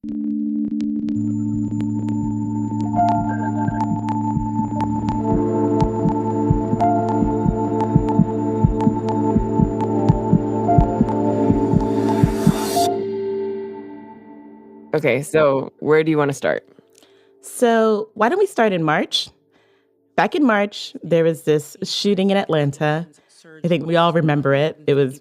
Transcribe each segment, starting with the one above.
Okay, so where do you want to start? So why don't we start in March? Back in March, there was this shooting in Atlanta. I think we all remember it. It was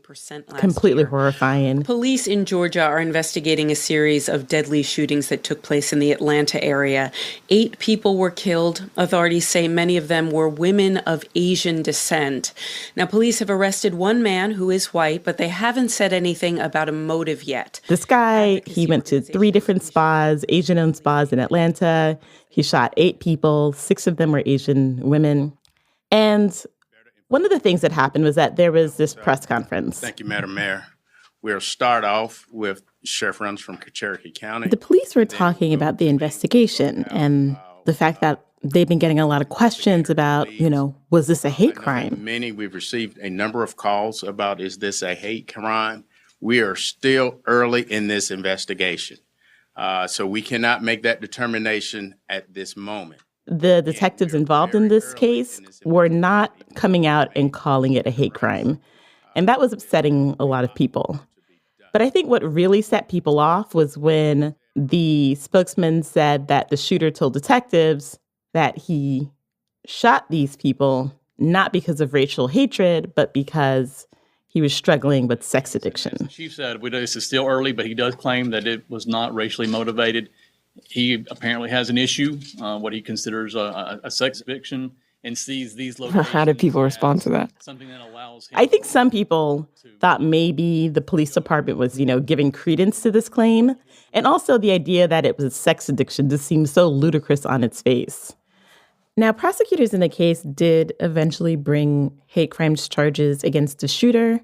completely horrifying. Police in Georgia are investigating a series of deadly shootings that took place in the Atlanta area. 8 people were killed. Authorities say many of them were women of Asian descent. Now, police have arrested one man who is white, but they haven't said anything about a motive yet. This guy, he went to 3 different spas, Asian-owned spas in Atlanta. He shot 8 people. 6 of them were Asian women. And one of the things that happened was that there was this press conference. Thank you, Madam Mayor. We'll start off with Sheriff Reynolds from Cherokee County. The police were talking about the investigation and the fact that they've been getting a lot of questions about, was this a hate crime? We've received a number of calls about, is this a hate crime? We are still early in this investigation. So we cannot make that determination at this moment. The detectives involved in this case were not coming out and calling it a hate crime. And that was upsetting a lot of people. But I think what really set people off was when the spokesman said that the shooter told detectives that he shot these people not because of racial hatred, but because he was struggling with sex addiction. The chief said, this is still early, but he does claim that it was not racially motivated. He apparently has an issue, what he considers a sex addiction, and sees these locations. How do people respond to that? Something that allows him. I think some people thought maybe the police department was, giving credence to this claim. And also the idea that it was sex addiction just seems so ludicrous on its face. Now, prosecutors in the case did eventually bring hate crimes charges against the shooter,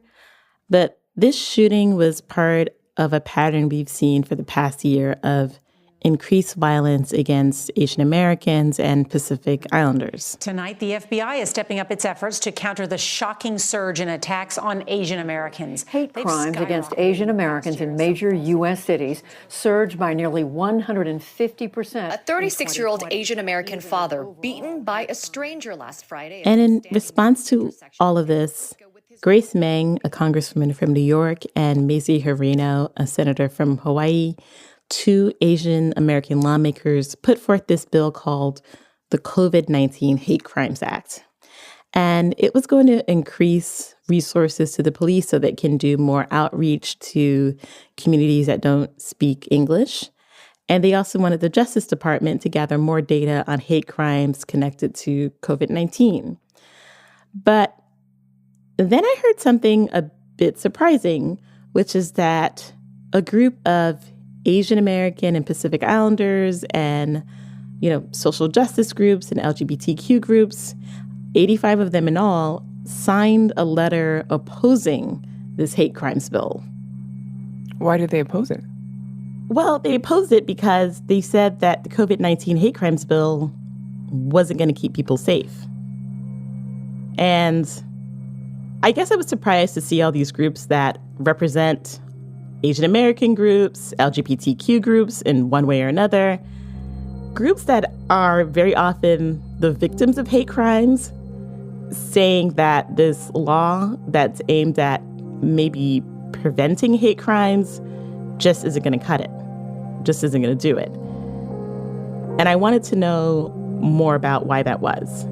but this shooting was part of a pattern we've seen for the past year of increased violence against Asian Americans and Pacific Islanders. Tonight, the FBI is stepping up its efforts to counter the shocking surge in attacks on Asian Americans. Hate crimes against Asian Americans in major U.S. cities surged by nearly 150%. A 36-year-old Asian American father beaten by a stranger last Friday. And in response to all of this, Grace Meng, a congresswoman from New York, and Mazie Hirono, a senator from Hawaii, 2 Asian American lawmakers put forth this bill called the COVID-19 Hate Crimes Act. And it was going to increase resources to the police so they can do more outreach to communities that don't speak English. And they also wanted the Justice Department to gather more data on hate crimes connected to COVID-19. But then I heard something a bit surprising, which is that a group of Asian American and Pacific Islanders and, social justice groups and LGBTQ groups, 85 of them in all, signed a letter opposing this hate crimes bill. Why did they oppose it? Well, they opposed it because they said that the COVID-19 hate crimes bill wasn't going to keep people safe. And I guess I was surprised to see all these groups that represent Asian American groups, LGBTQ groups in one way or another, groups that are very often the victims of hate crimes, saying that this law that's aimed at maybe preventing hate crimes just isn't going to cut it, just isn't going to do it. And I wanted to know more about why that was.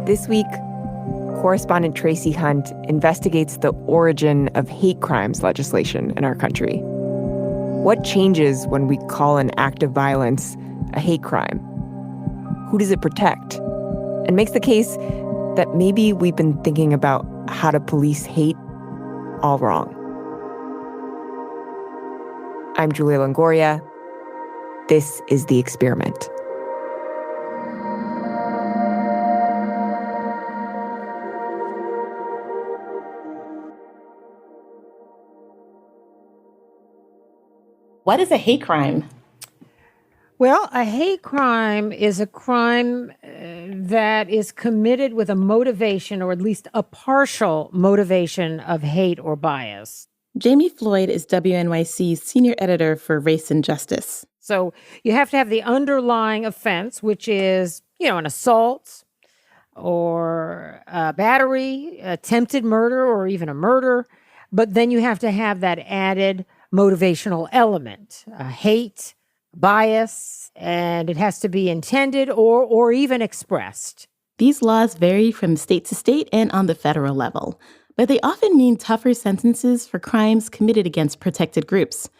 This week, correspondent Tracie Hunte investigates the origin of hate crimes legislation in our country. What changes when we call an act of violence a hate crime? Who does it protect? And makes the case that maybe we've been thinking about how to police hate all wrong. I'm Julia Longoria. This is The Experiment. What is a hate crime? Well, a hate crime is a crime that is committed with a motivation, or at least a partial motivation, of hate or bias. Jami Floyd is WNYC's senior editor for Race and Justice. So you have to have the underlying offense, which is, an assault or a battery, attempted murder, or even a murder. But then you have to have that added motivational element, hate, bias, and it has to be intended or even expressed. These laws vary from state to state and on the federal level, but they often mean tougher sentences for crimes committed against protected groups.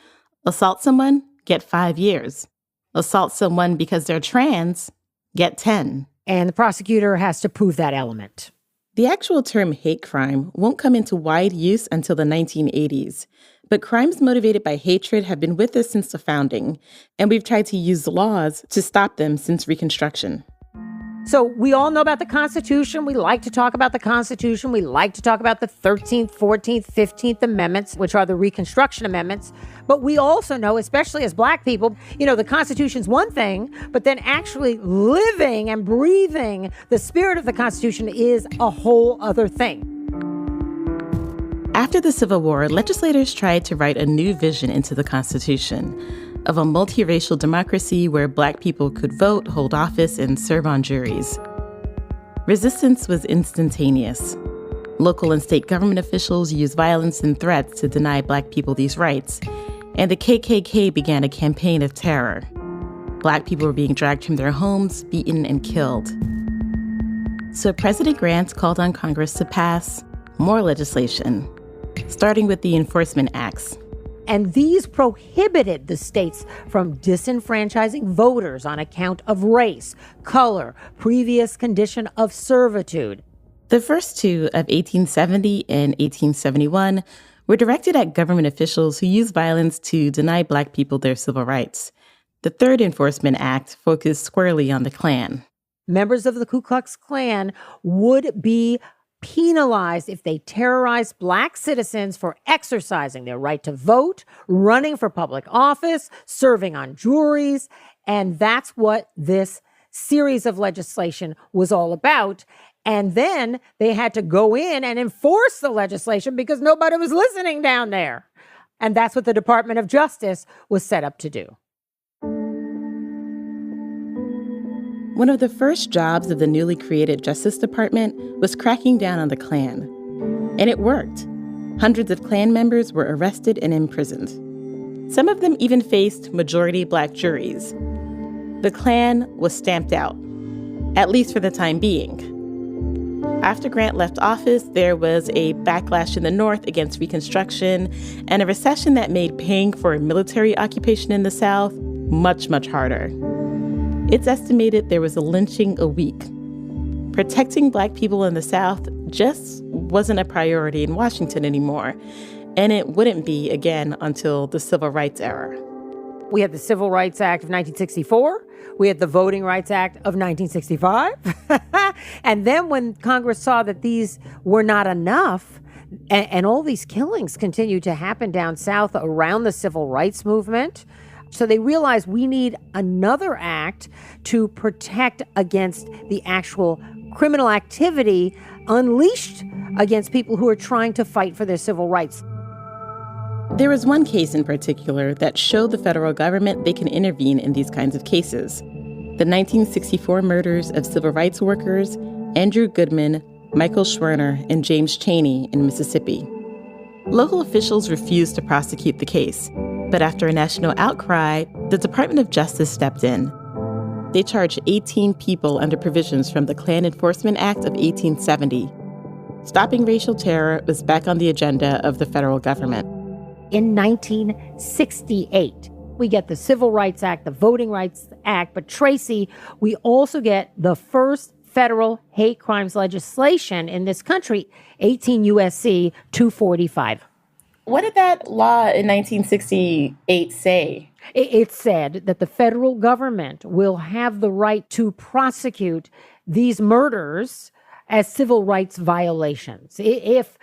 Assault someone, get 5 years. Assault someone because they're trans, get 10. And the prosecutor has to prove that element. The actual term hate crime won't come into wide use until the 1980s, but crimes motivated by hatred have been with us since the founding, and we've tried to use laws to stop them since Reconstruction. So we all know about the Constitution. We like to talk about the Constitution. We like to talk about the 13th, 14th, 15th Amendments, which are the Reconstruction Amendments. But we also know, especially as Black people, the Constitution's one thing, but then actually living and breathing the spirit of the Constitution is a whole other thing. After the Civil War, legislators tried to write a new vision into the Constitution of a multiracial democracy where Black people could vote, hold office, and serve on juries. Resistance was instantaneous. Local and state government officials used violence and threats to deny Black people these rights, and the KKK began a campaign of terror. Black people were being dragged from their homes, beaten, and killed. So President Grant called on Congress to pass more legislation, starting with the Enforcement Acts. And these prohibited the states from disenfranchising voters on account of race, color, previous condition of servitude. The first two, of 1870 and 1871, were directed at government officials who used violence to deny Black people their civil rights. The Third Enforcement Act focused squarely on the Klan. Members of the Ku Klux Klan would be penalized if they terrorized Black citizens for exercising their right to vote, running for public office, serving on juries. And that's what this series of legislation was all about. And then they had to go in and enforce the legislation because nobody was listening down there. And that's what the Department of Justice was set up to do. One of the first jobs of the newly created Justice Department was cracking down on the Klan. And it worked. Hundreds of Klan members were arrested and imprisoned. Some of them even faced majority Black juries. The Klan was stamped out, at least for the time being. After Grant left office, there was a backlash in the North against Reconstruction and a recession that made paying for a military occupation in the South much, much harder. It's estimated there was a lynching a week. Protecting Black people in the South just wasn't a priority in Washington anymore, and it wouldn't be again until the Civil Rights era. We had the Civil Rights Act of 1964. We had the Voting Rights Act of 1965. And then when Congress saw that these were not enough, and all these killings continued to happen down South around the Civil Rights Movement, so they realized we need another act to protect against the actual criminal activity unleashed against people who are trying to fight for their civil rights. There was one case in particular that showed the federal government they can intervene in these kinds of cases. The 1964 murders of civil rights workers Andrew Goodman, Michael Schwerner, and James Chaney in Mississippi. Local officials refused to prosecute the case, but after a national outcry, the Department of Justice stepped in. They charged 18 people under provisions from the Klan Enforcement Act of 1870. Stopping racial terror was back on the agenda of the federal government. In 1968, we get the Civil Rights Act, the Voting Rights Act, but Tracie, we also get the first federal hate crimes legislation in this country, 18 U.S.C. 245. What did that law in 1968 say? It said that the federal government will have the right to prosecute these murders as civil rights violations. If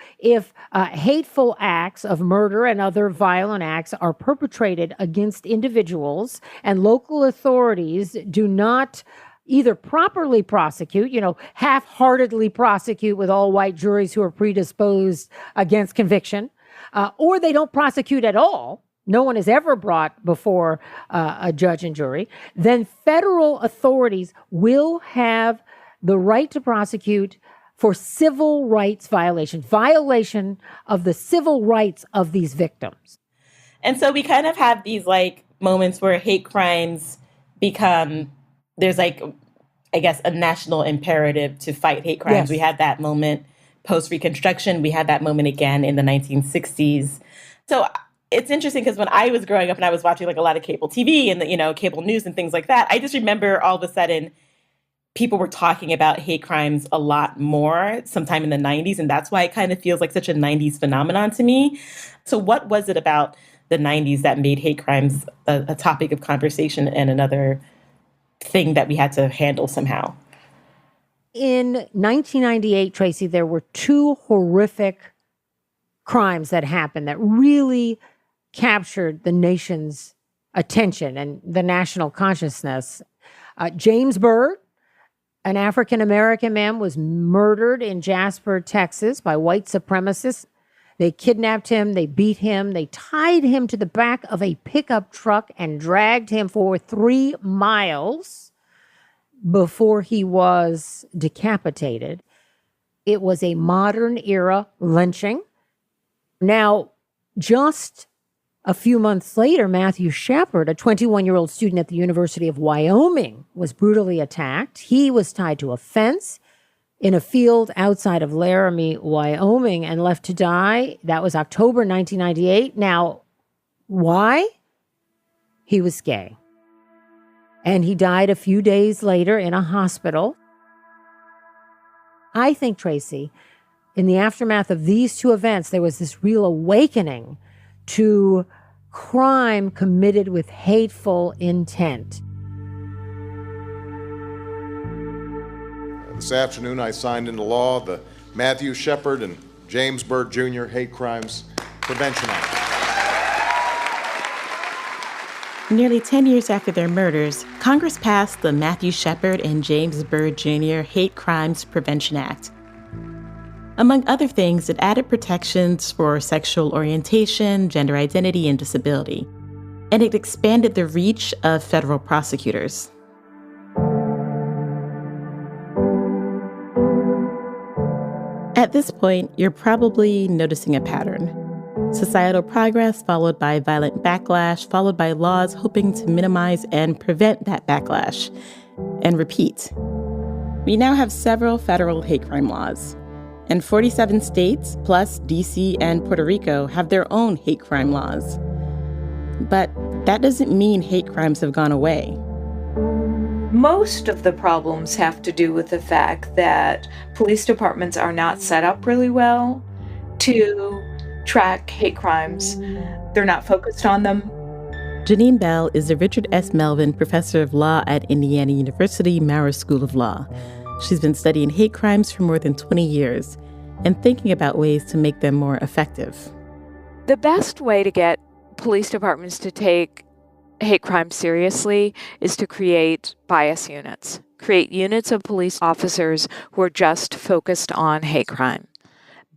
hateful acts of murder and other violent acts are perpetrated against individuals and local authorities do not either properly prosecute, half-heartedly prosecute with all white juries who are predisposed against conviction, or they don't prosecute at all, no one is ever brought before a judge and jury, then federal authorities will have the right to prosecute for civil rights violation of the civil rights of these victims. And so we kind of have these moments where hate crimes become, there's I guess, a national imperative to fight hate crimes. Yes. We had that moment post-Reconstruction. We had that moment again in the 1960s. So it's interesting because when I was growing up and I was watching a lot of cable TV and cable news and things like that, I just remember all of a sudden people were talking about hate crimes a lot more sometime in the 90s. And that's why it kind of feels like such a 90s phenomenon to me. So what was it about the 90s that made hate crimes a topic of conversation and another thing that we had to handle somehow? In 1998, Tracie, there were two horrific crimes that happened that really captured the nation's attention and the national consciousness. James Byrd, an African-American man, was murdered in Jasper, Texas by white supremacists. They kidnapped him, they beat him, they tied him to the back of a pickup truck and dragged him for 3 miles before he was decapitated. It was a modern era lynching. Now, just a few months later, Matthew Shepard, a 21-year-old student at the University of Wyoming, was brutally attacked. He was tied to a fence in a field outside of Laramie, Wyoming, and left to die. That was October 1998. Now, why? He was gay. And he died a few days later in a hospital. I think, Tracie, in the aftermath of these two events, there was this real awakening to crime committed with hateful intent. This afternoon, I signed into law the Matthew Shepard and James Byrd Jr. Hate Crimes Prevention Act. Nearly 10 years after their murders, Congress passed the Matthew Shepard and James Byrd Jr. Hate Crimes Prevention Act. Among other things, it added protections for sexual orientation, gender identity, and disability. And it expanded the reach of federal prosecutors. At this point, you're probably noticing a pattern. Societal progress followed by violent backlash, followed by laws hoping to minimize and prevent that backlash. And repeat. We now have several federal hate crime laws. And 47 states, plus D.C. and Puerto Rico, have their own hate crime laws. But that doesn't mean hate crimes have gone away. Most of the problems have to do with the fact that police departments are not set up really well to track hate crimes. They're not focused on them. Jeannine Bell is the Richard S. Melvin Professor of Law at Indiana University Maurer School of Law. She's been studying hate crimes for more than 20 years and thinking about ways to make them more effective. The best way to get police departments to take hate crime seriously is to create bias units. Create units of police officers who are just focused on hate crime.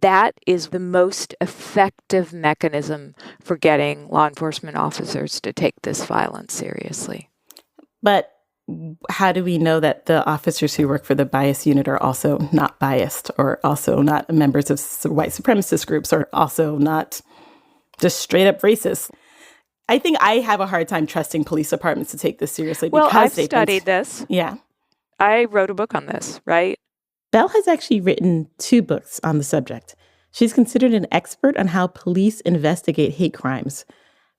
That is the most effective mechanism for getting law enforcement officers to take this violence seriously. But how do we know that the officers who work for the bias unit are also not biased, or also not members of white supremacist groups, or also not just straight up racist? I think I have a hard time trusting police departments to take this seriously. Well, I've studied this. Yeah. I wrote a book on this, right? Bell has actually written 2 books on the subject. She's considered an expert on how police investigate hate crimes.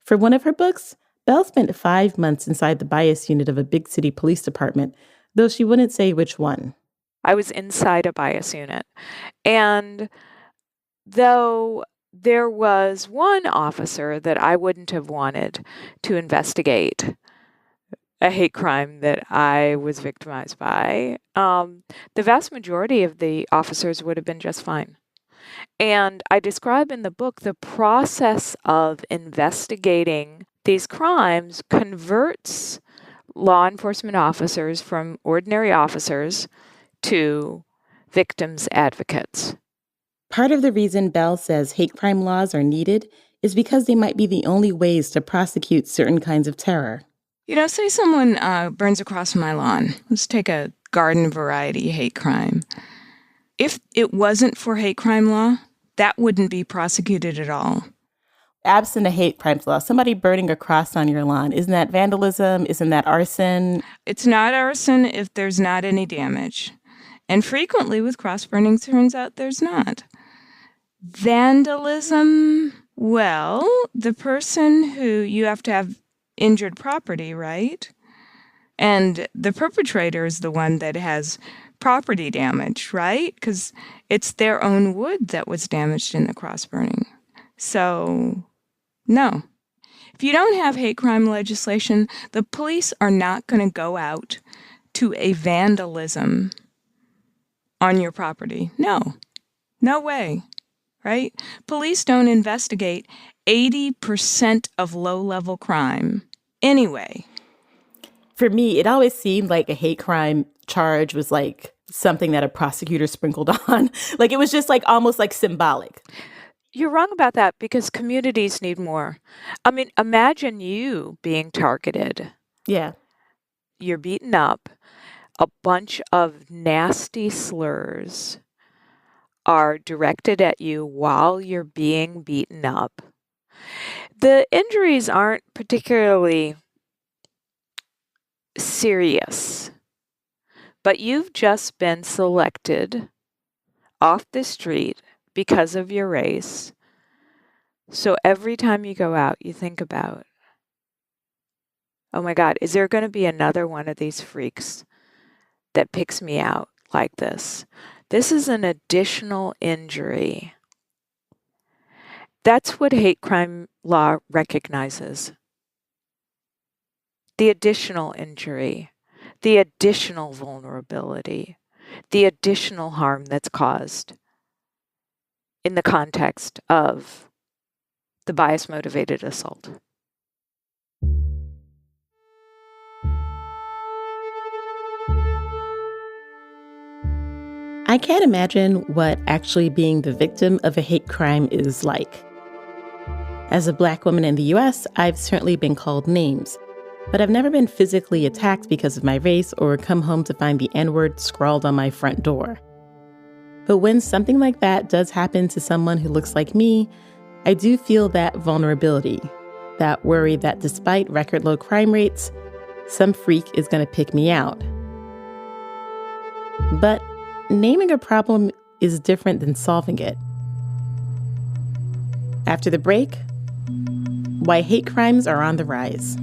For one of her books, Bell spent 5 months inside the bias unit of a big city police department, though she wouldn't say which one. I was inside a bias unit. And though there was one officer that I wouldn't have wanted to investigate a hate crime that I was victimized by, the vast majority of the officers would have been just fine. And I describe in the book the process of investigating these crimes converts law enforcement officers from ordinary officers to victims advocates. Part of the reason Bell says hate crime laws are needed is because they might be the only ways to prosecute certain kinds of terror. Say someone burns across my lawn. Let's take a garden variety hate crime. If it wasn't for hate crime law, that wouldn't be prosecuted at all. Absent a hate crimes law, somebody burning a cross on your lawn, isn't that vandalism? Isn't that arson? It's not arson if there's not any damage. And frequently with cross burning, turns out there's not. Vandalism, well, the person who you have to have injured property, right? And the perpetrator is the one that has property damage, right? Because it's their own wood that was damaged in the cross burning. So, no. If you don't have hate crime legislation, the police are not going to go out to a vandalism on your property. No. No way. Right? Police don't investigate 80% of low-level crime anyway. For me, it always seemed like a hate crime charge was like something that a prosecutor sprinkled on. Like it was just like almost like symbolic. You're wrong about that because communities need more. I mean, imagine you being targeted. Yeah. You're beaten up. A bunch of nasty slurs are directed at you while you're being beaten up. The injuries aren't particularly serious, but you've just been selected off the street because of your race. So every time you go out, you think about, oh my God, is there going to be another one of these freaks that picks me out like this? This is an additional injury. That's what hate crime law recognizes. The additional injury, the additional vulnerability, the additional harm that's caused in the context of the bias-motivated assault. I can't imagine what actually being the victim of a hate crime is like. As a Black woman in the U.S., I've certainly been called names, but I've never been physically attacked because of my race or come home to find the N-word scrawled on my front door. But when something like that does happen to someone who looks like me, I do feel that vulnerability, that worry that despite record low crime rates, some freak is going to pick me out. But naming a problem is different than solving it. After the break, why hate crimes are on the rise.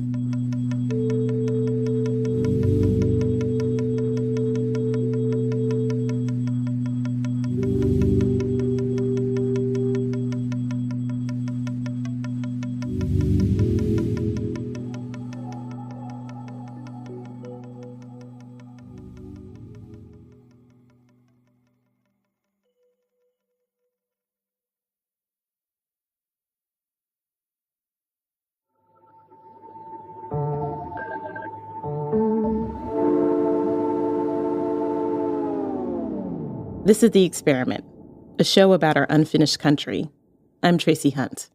This is The Experiment, a show about our unfinished country. I'm Tracie Hunte.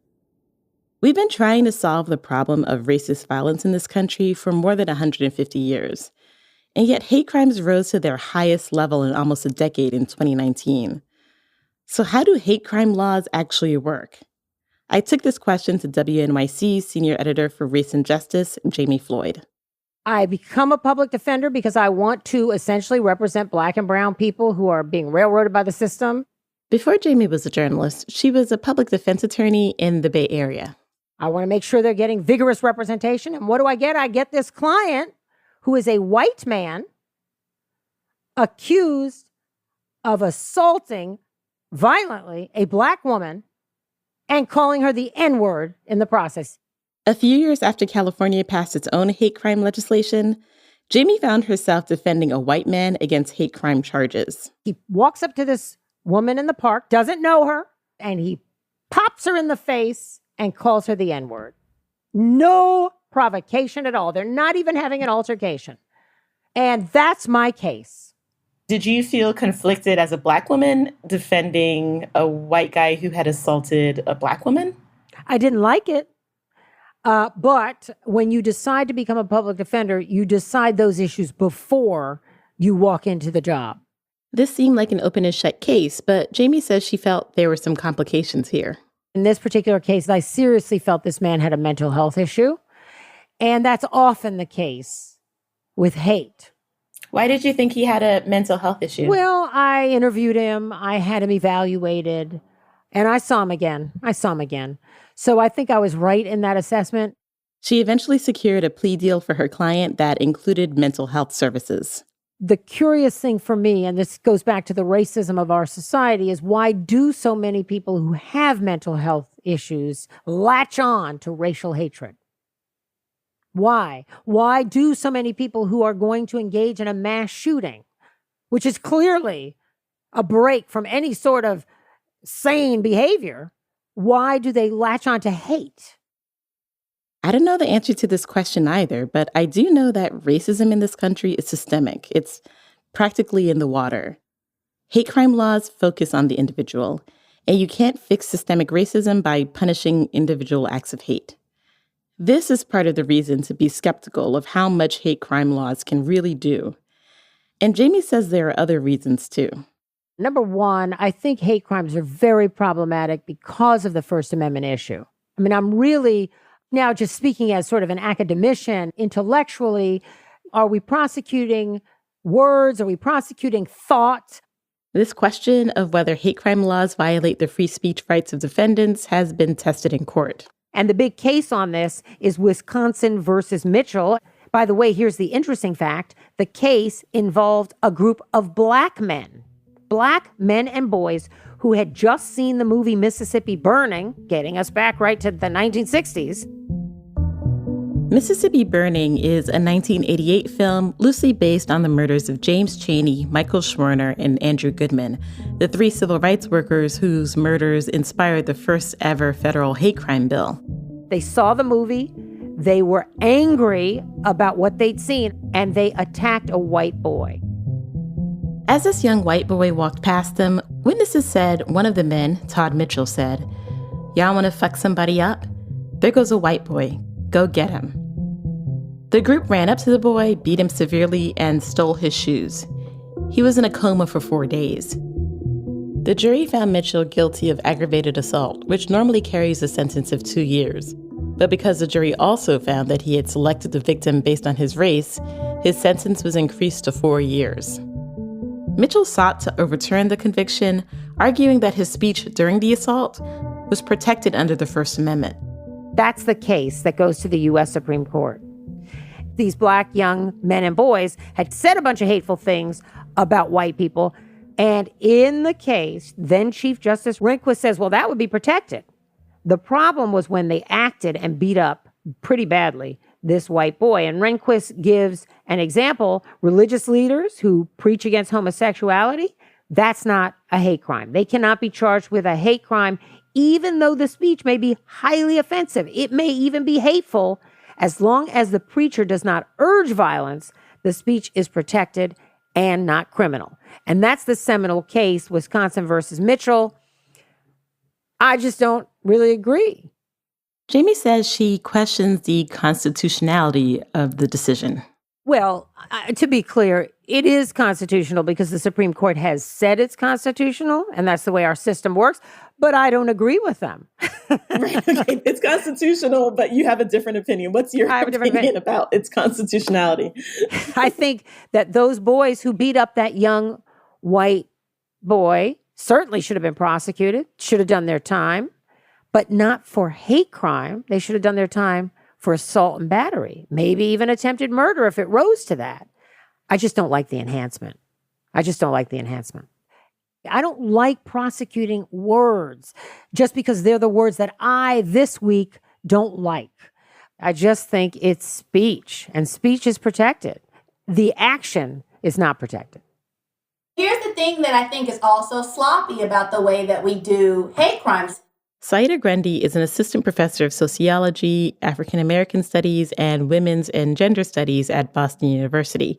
We've been trying to solve the problem of racist violence in this country for more than 150 years, and yet hate crimes rose to their highest level in almost a decade in 2019. So how do hate crime laws actually work? I took this question to WNYC Senior Editor for Race and Justice, Jami Floyd. I become a public defender because I want to essentially represent Black and brown people who are being railroaded by the system. Before Jami was a journalist, she was a public defense attorney in the Bay Area. I want to make sure they're getting vigorous representation. And what do I get? I get this client who is a white man accused of assaulting violently a Black woman and calling her the N-word in the process. A few years after California passed its own hate crime legislation, Jami found herself defending a white man against hate crime charges. He walks up to this woman in the park, doesn't know her, and he pops her in the face and calls her the N-word. No provocation at all. They're not even having an altercation. And that's my case. Did you feel conflicted as a Black woman defending a white guy who had assaulted a Black woman? I didn't like it. But when you decide to become a public defender, you decide those issues before you walk into the job. This seemed like an open and shut case, but Jami says she felt there were some complications here. In this particular case, I seriously felt this man had a mental health issue. And that's often the case with hate. Why did you think he had a mental health issue? Well, I interviewed him. I had him evaluated. And I saw him again. So I think I was right in that assessment. She eventually secured a plea deal for her client that included mental health services. The curious thing for me, and this goes back to the racism of our society, is why do so many people who have mental health issues latch on to racial hatred? Why? Why do so many people who are going to engage in a mass shooting, which is clearly a break from any sort of sane behavior, why do they latch on to hate? I don't know the answer to this question either, but I do know that racism in this country is systemic. It's practically in the water. Hate crime laws focus on the individual, and you can't fix systemic racism by punishing individual acts of hate. This is part of the reason to be skeptical of how much hate crime laws can really do. And Jami says there are other reasons too. Number one, I think hate crimes are very problematic because of the First Amendment issue. I mean, I'm really now just speaking as sort of an academician, intellectually, are we prosecuting words? Are we prosecuting thought? This question of whether hate crime laws violate the free speech rights of defendants has been tested in court. And the big case on this is Wisconsin versus Mitchell. By the way, here's the interesting fact. The case involved a group of black men and boys who had just seen the movie Mississippi Burning, getting us back right to the 1960s. Mississippi Burning is a 1988 film loosely based on the murders of James Chaney, Michael Schwerner, and Andrew Goodman, the three civil rights workers whose murders inspired the first ever federal hate crime bill. They saw the movie, they were angry about what they'd seen, and they attacked a white boy. As this young white boy walked past them, witnesses said one of the men, Todd Mitchell, said, "Y'all want to fuck somebody up? There goes a white boy. Go get him." The group ran up to the boy, beat him severely, and stole his shoes. He was in a coma for 4 days. The jury found Mitchell guilty of aggravated assault, which normally carries a sentence of 2 years. But because the jury also found that he had selected the victim based on his race, his sentence was increased to 4 years. Mitchell sought to overturn the conviction, arguing that his speech during the assault was protected under the First Amendment. That's the case that goes to the U.S. Supreme Court. These black young men and boys had said a bunch of hateful things about white people. And in the case, then Chief Justice Rehnquist says, well, that would be protected. The problem was when they acted and beat up pretty badly this white boy. And Rehnquist gives an example. Religious leaders who preach against homosexuality, that's not a hate crime. They cannot be charged with a hate crime, even though the speech may be highly offensive. It may even be hateful. As long as the preacher does not urge violence, the speech is protected and not criminal. And that's the seminal case, Wisconsin versus Mitchell. I just don't really agree. Jami says she questions the constitutionality of the decision. Well, to be clear, it is constitutional because the Supreme Court has said it's constitutional, and that's the way our system works, but I don't agree with them. Right, okay, it's constitutional, but you have a different opinion. What's your opinion about its constitutionality? I think that those boys who beat up that young white boy certainly should have been prosecuted, should have done their time, but not for hate crime. They should have done their time for assault and battery, maybe even attempted murder if it rose to that. I just don't like the enhancement. I don't like prosecuting words just because they're the words that I, this week, don't like. I just think it's speech, and speech is protected. The action is not protected. Here's the thing that I think is also sloppy about the way that we do hate crimes. Saida Grundy is an assistant professor of sociology, African American studies, and women's and gender studies at Boston University.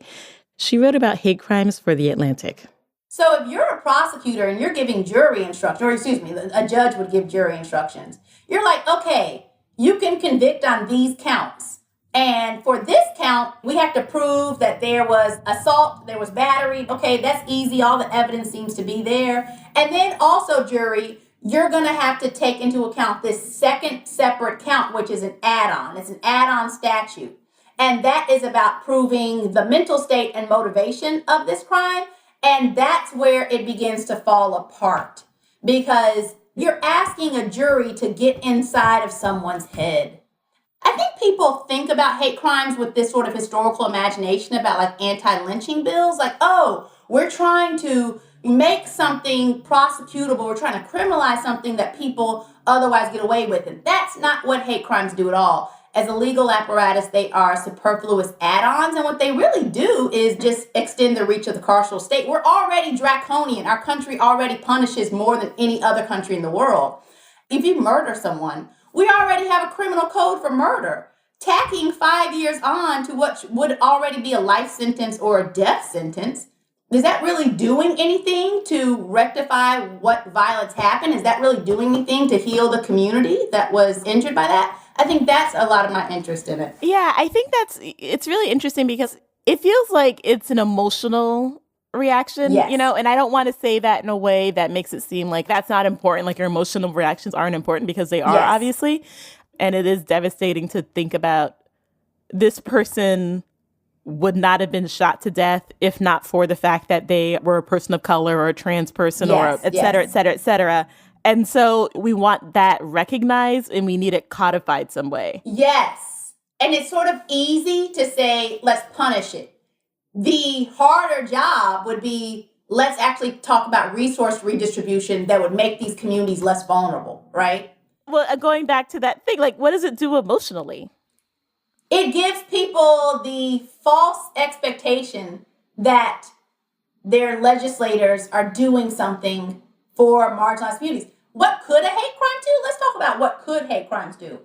She wrote about hate crimes for The Atlantic. So if you're a prosecutor and you're giving jury instructions, or excuse me, a judge would give jury instructions, you're like, okay, you can convict on these counts. And for this count, we have to prove that there was assault, there was battery. Okay, that's easy. All the evidence seems to be there. And then also, jury, you're going to have to take into account this second separate count, which is an add-on. It's an add-on statute. And that is about proving the mental state and motivation of this crime. And that's where it begins to fall apart, because you're asking a jury to get inside of someone's head. I think people think about hate crimes with this sort of historical imagination about like anti-lynching bills. Like, oh, we're trying to make something prosecutable. We're trying to criminalize something that people otherwise get away with. And that's not what hate crimes do at all. As a legal apparatus, they are superfluous add-ons. And what they really do is just extend the reach of the carceral state. We're already draconian. Our country already punishes more than any other country in the world. If you murder someone, we already have a criminal code for murder. Tacking 5 years on to what would already be a life sentence or a death sentence, is that really doing anything to rectify what violence happened? Is that really doing anything to heal the community that was injured by that? I think that's a lot of my interest in it. Yeah, I think it's really interesting because it feels like it's an emotional reaction, Yes. and I don't want to say that in a way that makes it seem like that's not important, like your emotional reactions aren't important, because they are, Yes. obviously. And it is devastating to think about this person would not have been shot to death if not for the fact that they were a person of color or a trans person Yes, or et cetera, et cetera, et cetera. And so we want that recognized and we need it codified some way. Yes. And it's sort of easy to say, let's punish it. The harder job would be, let's actually talk about resource redistribution that would make these communities less vulnerable, right? Well, going back to that thing, like, what does it do emotionally? It gives people the false expectation that their legislators are doing something for marginalized communities. What could a hate crime do? Let's talk about what could hate crimes do.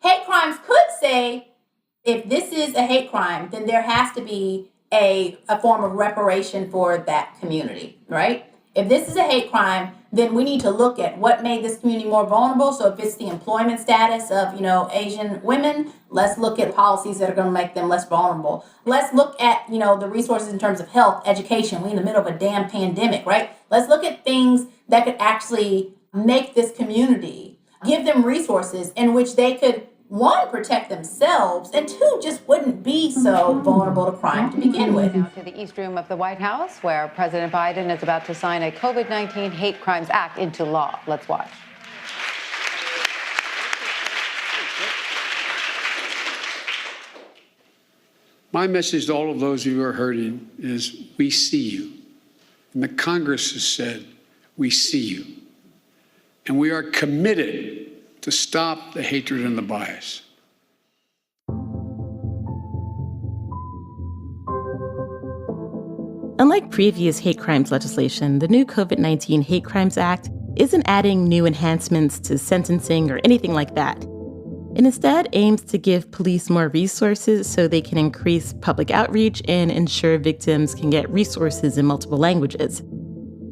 Hate crimes could say, if this is a hate crime, then there has to be a form of reparation for that community, right? If this is a hate crime, then we need to look at what made this community more vulnerable. So if it's the employment status of, Asian women, let's look at policies that are going to make them less vulnerable. Let's look at, the resources in terms of health, education. We're in the middle of a damn pandemic, right? Let's look at things that could actually make this community, give them resources in which they could, one, protect themselves, and two, just wouldn't be so vulnerable to crime to begin with. Now to the East Room of the White House, where President Biden is about to sign a COVID-19 Hate Crimes Act into law. Let's watch. My message to all of those who are hurting is, we see you. And the Congress has said, we see you. And we are committed to stop the hatred and the bias. Unlike previous hate crimes legislation, the new COVID-19 Hate Crimes Act isn't adding new enhancements to sentencing or anything like that. It instead aims to give police more resources so they can increase public outreach and ensure victims can get resources in multiple languages.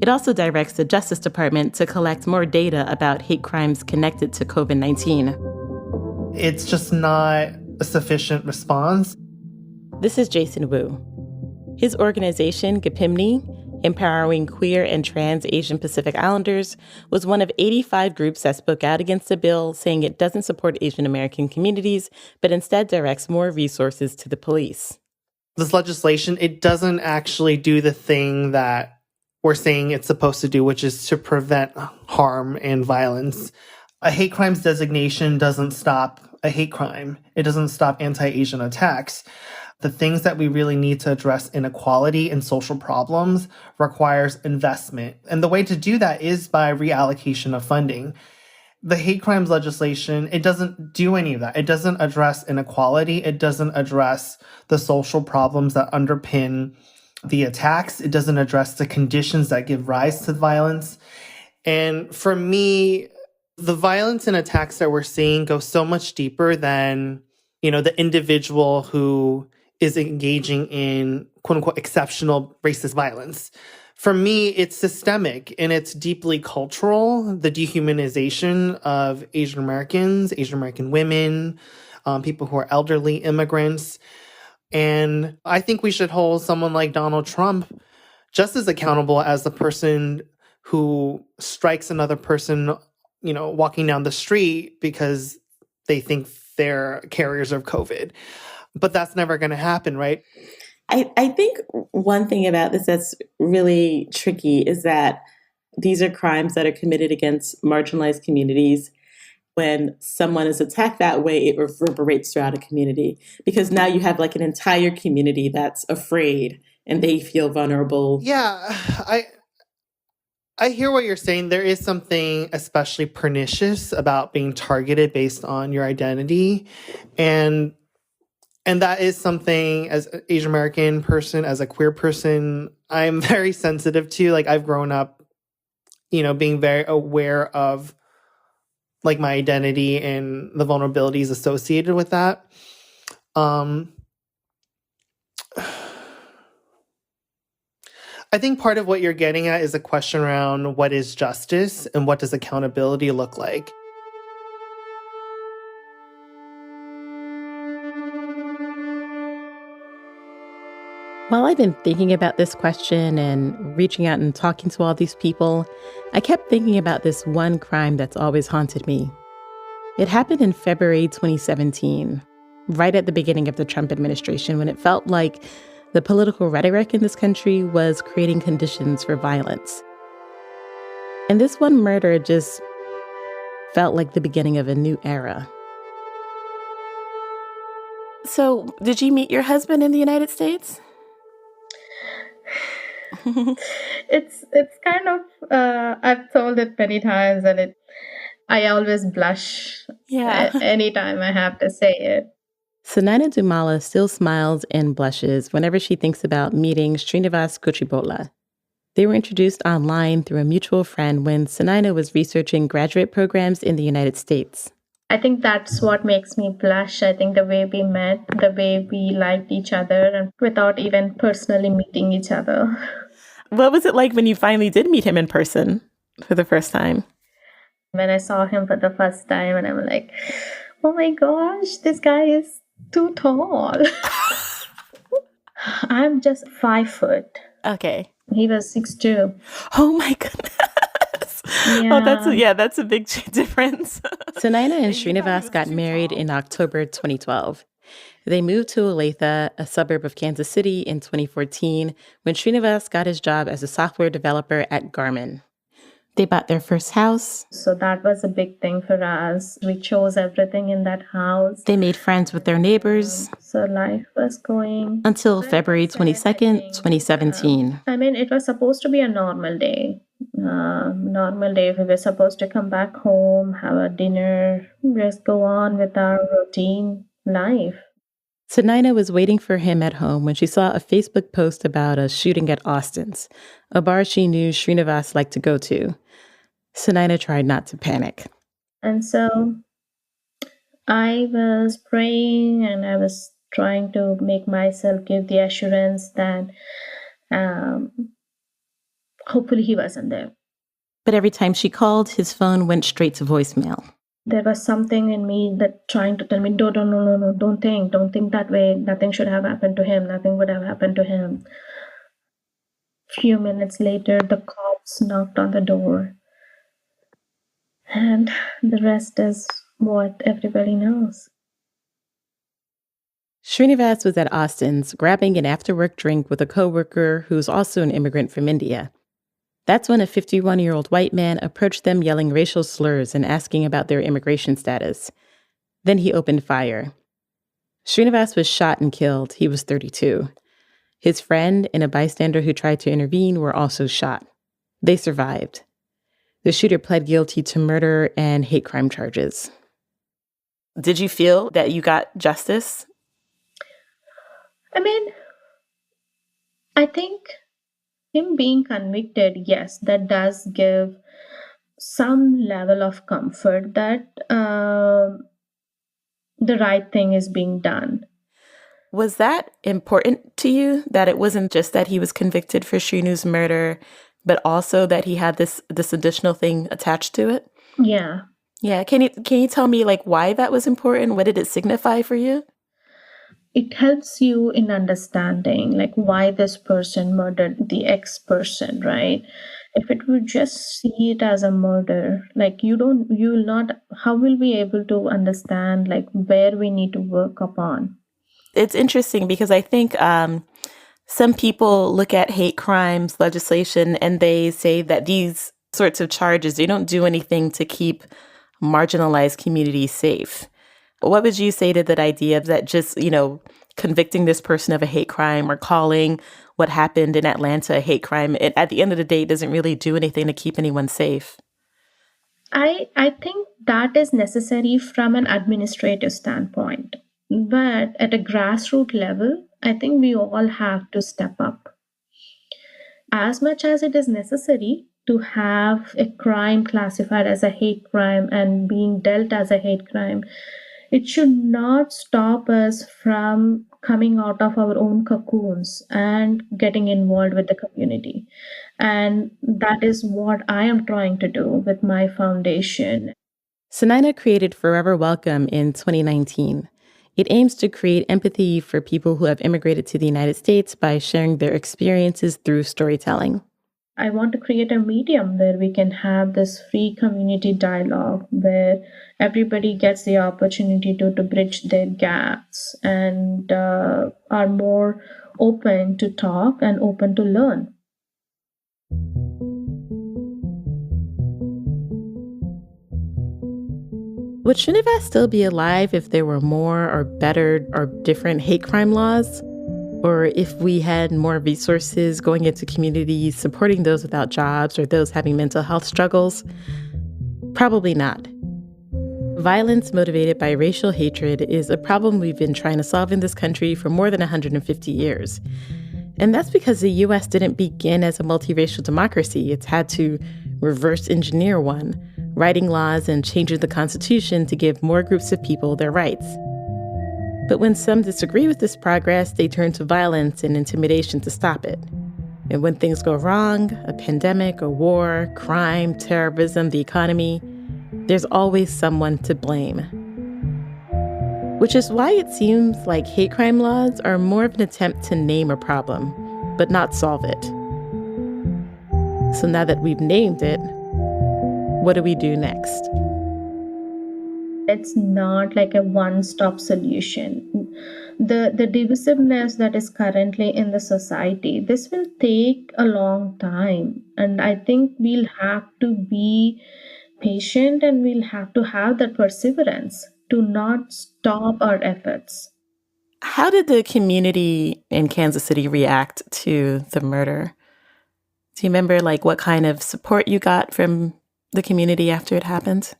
It also directs the Justice Department to collect more data about hate crimes connected to COVID-19. It's just not a sufficient response. This is Jason Wu. His organization, GAPIMNY, Empowering Queer and Trans Asian Pacific Islanders, was one of 85 groups that spoke out against the bill, saying it doesn't support Asian American communities, but instead directs more resources to the police. This legislation, it doesn't actually do the thing that we're saying it's supposed to do, which is to prevent harm and violence. A hate crimes designation doesn't stop a hate crime. It doesn't stop anti-Asian attacks. The things that we really need to address inequality and social problems requires investment. And the way to do that is by reallocation of funding. the hate crimes legislation, it doesn't do any of that. It doesn't address inequality. It doesn't address the social problems that underpin the attacks. It doesn't address the conditions that give rise to violence. And for me, the violence and attacks that we're seeing go so much deeper than, the individual who is engaging in quote unquote exceptional racist violence. For me, it's systemic and it's deeply cultural. The dehumanization of Asian Americans, Asian American women, people who are elderly, immigrants. And I think we should hold someone like Donald Trump just as accountable as the person who strikes another person, walking down the street because they think they're carriers of COVID. But that's never going to happen, right? I think one thing about this that's really tricky is that these are crimes that are committed against marginalized communities. When someone is attacked that way, it reverberates throughout a community because now you have like an entire community that's afraid and they feel vulnerable. Yeah, I hear what you're saying. There is something especially pernicious about being targeted based on your identity. And that is something, as an Asian American person, as a queer person, I'm very sensitive to. Like, I've grown up, being very aware of, like, my identity and the vulnerabilities associated with that. I think part of what you're getting at is a question around what is justice and what does accountability look like. While I've been thinking about this question and reaching out and talking to all these people, I kept thinking about this one crime that's always haunted me. It happened in February 2017, right at the beginning of the Trump administration, when it felt like the political rhetoric in this country was creating conditions for violence. And this one murder just felt like the beginning of a new era. So, did you meet your husband in the United States? It's kind of I've told it many times and I always blush anytime I have to say it. Sunayana Dumala still smiles and blushes whenever she thinks about meeting Srinivas Kuchibola. They were introduced online through a mutual friend when Sunayana was researching graduate programs in the United States. I think that's what makes me blush. I think the way we met, the way we liked each other and without even personally meeting each other. What was it like when you finally did meet him in person for the first time? When I saw him for the first time and I'm like, oh my gosh, this guy is too tall. I'm just 5 foot. Okay. He was 6'2". Oh my goodness. Yeah. Oh, that's a big difference. Sunayana and Srinivas got married in October 2012. They moved to Olathe, a suburb of Kansas City, in 2014 when Srinivas got his job as a software developer at Garmin. They bought their first house. So that was a big thing for us. We chose everything in that house. They made friends with their neighbors. So life was going. Until February 22nd, 2017. It was supposed to be a normal day. We were supposed to come back home, have a dinner, just go on with our routine life. Sunayana was waiting for him at home when she saw a Facebook post about a shooting at Austin's, a bar she knew Srinivas liked to go to. Sunayana tried not to panic. And so I was praying and I was trying to make myself give the assurance that hopefully he wasn't there. But every time she called, his phone went straight to voicemail. There was something in me that trying to tell me, no, don't think that way. Nothing should have happened to him. Nothing would have happened to him. Few minutes later, the cops knocked on the door. And the rest is what everybody knows. Srinivas was at Austin's grabbing an after-work drink with a coworker who's also an immigrant from India. That's when a 51-year-old white man approached them yelling racial slurs and asking about their immigration status. Then he opened fire. Srinivas was shot and killed. He was 32. His friend and a bystander who tried to intervene were also shot. They survived. The shooter pled guilty to murder and hate crime charges. Did you feel that you got justice? I mean, I think him being convicted, yes, that does give some level of comfort that the right thing is being done. Was that important to you, that it wasn't just that he was convicted for Srinu's murder, but also that he had this additional thing attached to it? Yeah. Yeah. Can you tell me like why that was important? What did it signify for you? It helps you in understanding like why this person murdered the ex person, right? If it would just see it as a murder, like how will we able to understand like where we need to work upon? It's interesting because I think some people look at hate crimes legislation and they say that these sorts of charges, they don't do anything to keep marginalized communities safe. What would you say to that idea of that just, convicting this person of a hate crime or calling what happened in Atlanta a hate crime, at the end of the day, it doesn't really do anything to keep anyone safe? I think that is necessary from an administrative standpoint. But at a grassroots level, I think we all have to step up. As much as it is necessary to have a crime classified as a hate crime and being dealt as a hate crime, it should not stop us from coming out of our own cocoons and getting involved with the community. And that is what I am trying to do with my foundation. Sunayana created Forever Welcome in 2019. It aims to create empathy for people who have immigrated to the United States by sharing their experiences through storytelling. I want to create a medium where we can have this free community dialogue where everybody gets the opportunity to bridge their gaps and are more open to talk and open to learn. Would Srinivas still be alive if there were more or better or different hate crime laws? Or if we had more resources going into communities supporting those without jobs or those having mental health struggles? Probably not. Violence motivated by racial hatred is a problem we've been trying to solve in this country for more than 150 years. And that's because the U.S. didn't begin as a multiracial democracy. It's had to reverse engineer one, writing laws and changing the Constitution to give more groups of people their rights. But when some disagree with this progress, they turn to violence and intimidation to stop it. And when things go wrong, a pandemic, a war, crime, terrorism, the economy, there's always someone to blame. Which is why it seems like hate crime laws are more of an attempt to name a problem, but not solve it. So now that we've named it, what do we do next? It's not like a one-stop solution. The divisiveness that is currently in the society, this will take a long time. And I think we'll have to be patient and we'll have to have that perseverance to not stop our efforts. How did the community in Kansas City react to the murder? Do you remember what kind of support you got from the community after it happened?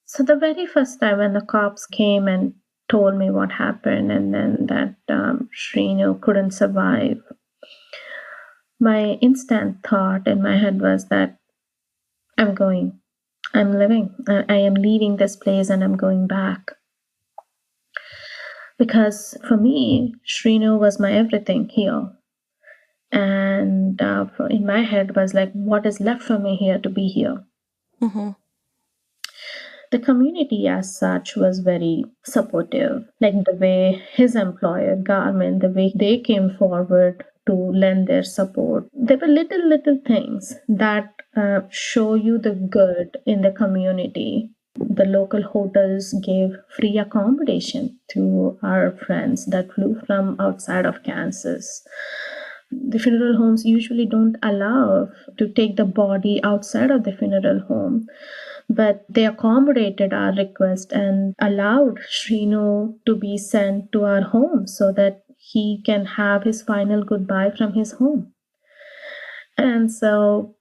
So the very first time when the cops came and told me what happened and then that Srinu couldn't survive, my instant thought in my head was that I'm living, I am leaving this place and I'm going back. Because for me, Srinu was my everything here. And in my head was like, what is left for me here to be here? Mm-hmm. The community as such was very supportive, like the way his employer, Garmin, the way they came forward to lend their support. There were little things that show you the good in the community. The local hotels gave free accommodation to our friends that flew from outside of Kansas. The funeral homes usually don't allow to take the body outside of the funeral home. But they accommodated our request and allowed Srinu to be sent to our home so that he can have his final goodbye from his home. And so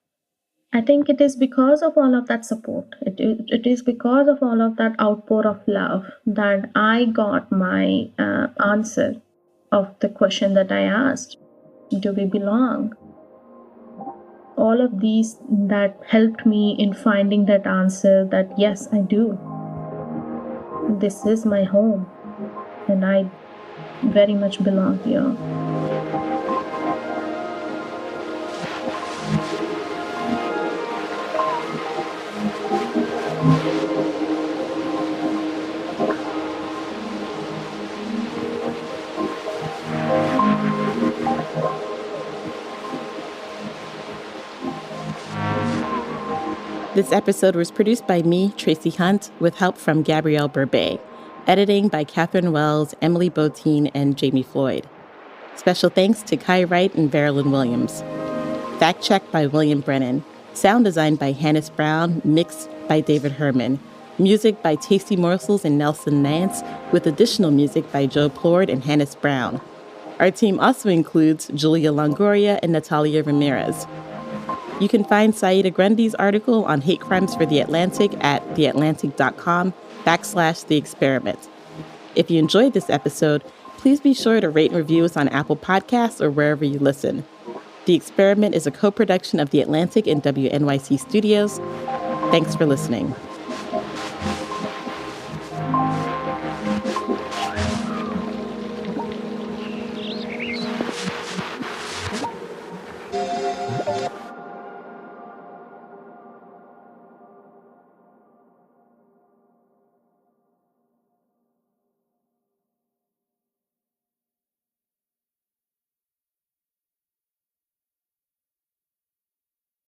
I think it is because of all of that support. It is because of all of that outpour of love that I got my answer of the question that I asked. Do we belong? All of these that helped me in finding that answer that yes, I do. This is my home and I very much belong here. This episode was produced by me, Tracie Hunte, with help from Gabrielle Burbet. Editing by Catherine Wells, Emily Botine, and Jami Floyd. Special thanks to Kai Wright and Verilyn Williams. Fact check by William Brennan. Sound design by Hannes Brown. Mixed by David Herman. Music by Tasty Morsels and Nelson Nance, with additional music by Joe Plord and Hannes Brown. Our team also includes Julia Longoria and Natalia Ramirez. You can find Saida Grundy's article on hate crimes for The Atlantic at theatlantic.com/The Experiment. If you enjoyed this episode, please be sure to rate and review us on Apple Podcasts or wherever you listen. The Experiment is a co-production of The Atlantic and WNYC Studios. Thanks for listening.